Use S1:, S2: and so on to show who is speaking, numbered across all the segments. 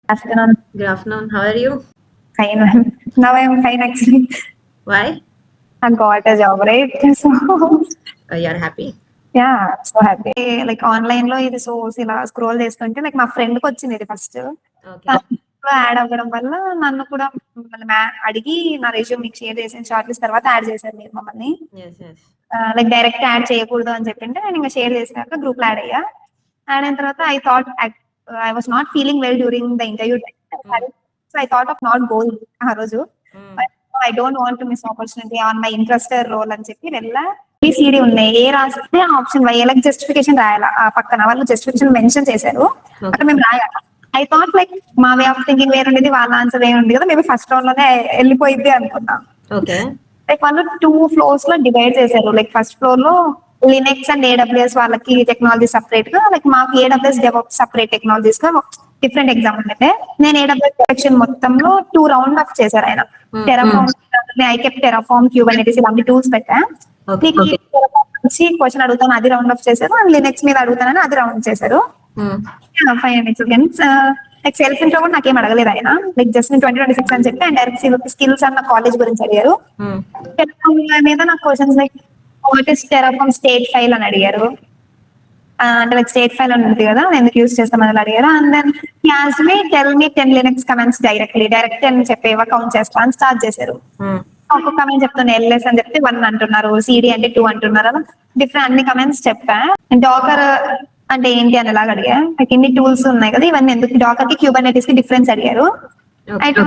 S1: Afternoon.
S2: Good afternoon. How are you?
S1: Fine. Now I'm fine actually.
S2: Why?
S1: I got a job, right? So
S2: You're happy.
S1: yeah, so happy. Like online లో ఇది source ఇలా scroll చేస్తుంటే like మా friend కి వచ్చింది ఇది first
S2: Okay.
S1: Add అవ్వడం వల్ల నన్ను కూడా మమ్మల్ని అడిగి నా రెజ్యూమ్ మీకు షేర్ చేసిన షార్ట్ లిస్ట్ తర్వాత యాడ్ చేశారు మీరు మమ్మల్ని
S2: Yes, yes.
S1: Like direct add చేయకూడదు అని చెప్పింటే నేను ఇంకా షేర్ చేసినాక గ్రూప్ లో యాడ్ అయ్యా యాడ్ అయిన తర్వాత I thought I was not feeling well during the interview so I thought of not going ఆ రోజు I don't want to miss opportunity on my interested role అని చెప్పి వెళ్ళా సిడి ఉన్నాయి ఏ రాస్తే ఆప్షన్ వై లైక్ జస్టిఫికేషన్ రాయాలి ఆ పక్కన వాళ్ళు జస్టిఫికేషన్ మెన్షన్ చేశారు అక్కడ మేము రాయాలి ఐ థాట్ లైక్ మా వే ఆఫ్ థింకింగ్ వేరుండేది వాళ్ళ ఆన్సర్ వేరుండేది కదా మేబీ ఫస్ట్ రౌండ్ లోనే వెళ్ళిపోయింది అనుకున్నా
S2: Okay.
S1: లైక్ వాళ్ళు 2 ఫ్లోర్స్ లో డివైడ్ చేశారు లైక్ ఫస్ట్ ఫ్లోర్ లో లినక్స్ అండ్ ఏడబ్ల్యూఎస్ వాళ్ళకి టెక్నాలజీ సపరేట్ గా లైక్ మాకు ఏడబ్ల్యూఎస్ డెవలప్ సపరేట్ టెక్నాలజీస్ గా డిఫరెంట్ ఎగ్జామ్ ఉంటే నేను ఏడబ్ల్యూఎస్ సెక్షన్ మొత్తంలో 2 రౌండ్ ఆఫ్ చేశారు ఆయన Terraform I kept Terraform Kubernetes ఇలాంటి టూల్స్ పెట్టా
S2: Okay.
S1: నీకు నుంచి క్వశ్చన్ అడుగుతాను అది రౌండ్ ఆఫ్ చేశారు అండ్ లినక్స్ మీద అడుగుతానని అది రౌండ్ చేశారు ఫైన్ లైక్ సెల్ఫ్ ఇంట్రో కూడా నాకేం అడగలేదు ఆయన లైక్ జస్ట్ 2026 అని చెప్పి అండ్ డైరెక్ట్ స్కిల్స్ అన్న కాలేజ్ గురించి అడిగారు టెరాఫామ్ మీద నాకు questions like what is Terraform state file అని అడిగారు అంటే లైక్ స్టేట్ ఫైల్ అని ఉంది కదా ఎందుకు యూస్ చేస్తామని అడిగారు and then as me tell me 10 Linux commands direct అని చెప్పి కౌంట్ చేస్తా అని స్టార్ట్ చేశారు ఒక కమెంట్ చెప్తాను ఎల్ఎస్ అని చెప్తే 1 అంటున్నారు సిడి అంటే 2 అంటున్నారు అలా డిఫరెంట్ అన్ని కమెంట్స్ చెప్పా డాకర్ అంటే ఏంటి అని ఎలాగ అడిగా లైక్ ఇన్ని టూల్స్ ఉన్నాయి కదా ఇవన్నీ ఎందుకు డాకర్ కి క్యూబర్నెటిస్ కి డిఫరెన్స్ అడిగారు అయితే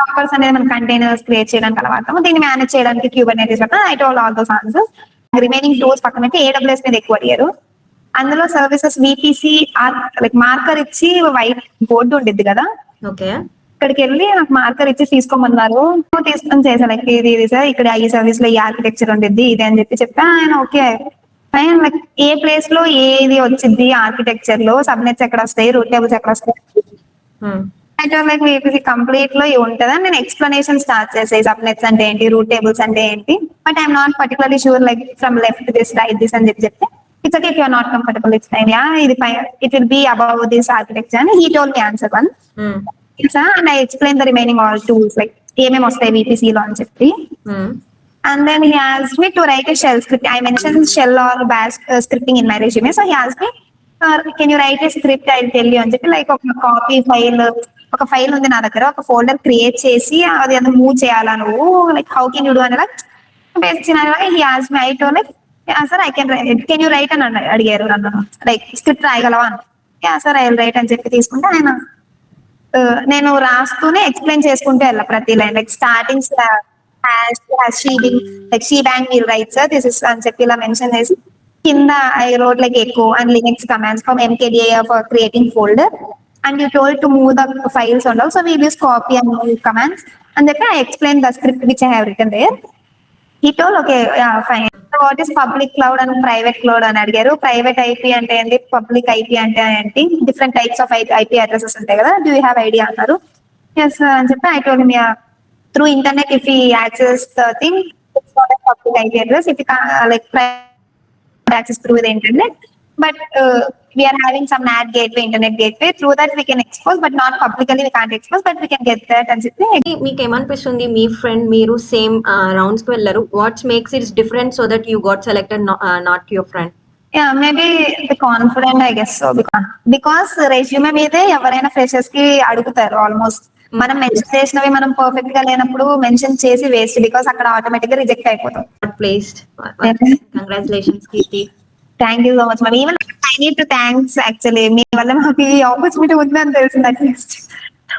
S1: డాకర్స్ అనేది మన కంటైనర్స్ క్రియేట్ చేయడానికి అలవాటు దీన్ని మేనేజ్ చేయడానికి Kubernetes I told all those answers remaining tools పక్కన పెట్టి ఏడబ్ల్యూఎస్ మీద ఎక్కువ అడిగారు అందులో సర్వీసెస్ విపిసి లైక్ మార్కర్ ఇచ్చి వైట్ బోర్డు ఉండిద్ది కదా
S2: Okay.
S1: ఇక్కడికి వెళ్ళి నాకు మార్కర్ ఇచ్చి తీసుకోమన్నారు తీసుకొని చేశాను లైక్ ఇది సార్ ఇక్కడ ఈ సర్వీస్ లో ఈ ఆర్కిటెక్చర్ ఉండిద్ది ఇది అని చెప్పా ఆయన ఓకే ఆయన లైక్ ఏ ప్లేస్ లో ఏది వచ్చింది ఆర్కిటెక్చర్ లో సబ్నెట్స్ ఎక్కడ వస్తాయి రూట్ టేబుల్స్ ఎక్కడ వస్తాయి అయితే లైక్ వీపీసీ కంప్లీట్ లో ఉంటుందని నేను ఎక్స్ప్లెనేషన్ స్టార్ట్ చేసాయి సబ్నెట్స్ అంటే ఏంటి రూట్ టేబుల్స్ అంటే ఏంటి but I'm not particularly sure like from left this right this అని చెప్తే it's okay if you're not comfortable it's fine yeah ఇది it will be above this architecture అని he told me answer one and I explain the remaining all tools like ఏమేమి వస్తాయి VPC లో అని చెప్పి and then he asked me to write a shell script. I mentioned shell or bash scripting in my resume, so he asked me can you write a script, I'll tell you అని చెప్పి like ఒక copy file ఒక file ఉంది నా దగ్గర ఒక folder create చేసి అది అంతా మూవ్ చేయాలా నువ్వు like how can you do అని basic he ask me I told like sir I can you write అని అడిగారు నన్ను లైక్ స్క్రిప్ట్ రాయగలవా అని సార్ ఐ రైట్ అని చెప్పి తీసుకుంటే ఆయన నేను రాస్తూనే ఎక్స్ప్లెయిన్ చేసుకుంటూ వెళ్ళా ప్రతి line like starting like shebang మీరు రైట్ సార్ దిస్ ఇస్ అని చెప్పి ఇలా మెన్షన్ చేసి కింద I wrote like echo and Linux commands from MKDA for creating folder and you told to move the files and also we use copy and move commands అని చెప్పి I explain the script which I have written there he told okay yeah fine so what is public cloud and private cloud అని అడిగారు private IP అంటే ఏంటి public IP అంటే ఏంటి different types of IP addresses ఉంటాయి కదా do you have idea అన్నారు yes అని చెప్పి I told him through internet if he access the thing it's not a public IP address if like access through the internet but we are having some NAT gateway internet gateway through that we can expose but not publicly we can't expose but we can get that అని చెప్పి
S2: మీకు ఏమనిపిస్తుంది మీ friend మీరు same rounds కి వెళ్ళారు what's makes it's different so that you got selected not your friend
S1: Yeah, maybe the confident, I guess so. Because resume మీదే ఎవరైనా ఫ్రెషర్స్ కి అడుగుతారు ఆల్మోస్ట్ మనం మెన్షన్ చేసినవి మనం పర్ఫెక్ట్ గా లేనప్పుడు మెన్షన్ చేసి వేస్ట్ బికాస్ అక్కడ ఆటోమేటిక్ గా రిజెక్ట్ అయిపోతాం
S2: placed congratulations Keerthi
S1: thank you so much మరి even I need to thanks actually మీ వల్ల నాకు ఈ ఆపర్చునిటీ ఉందని తెలిసింది at least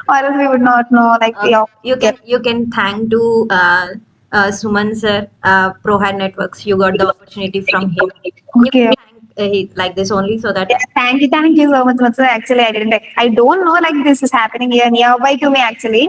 S1: or else we would not know like
S2: you can thank to Suman sir, ProHead Networks. You got the opportunity from him.
S1: Okay.
S2: You can thank like this only so that.
S1: Thank you so much, sir. Actually, I don't know like this is happening here nearby to me actually.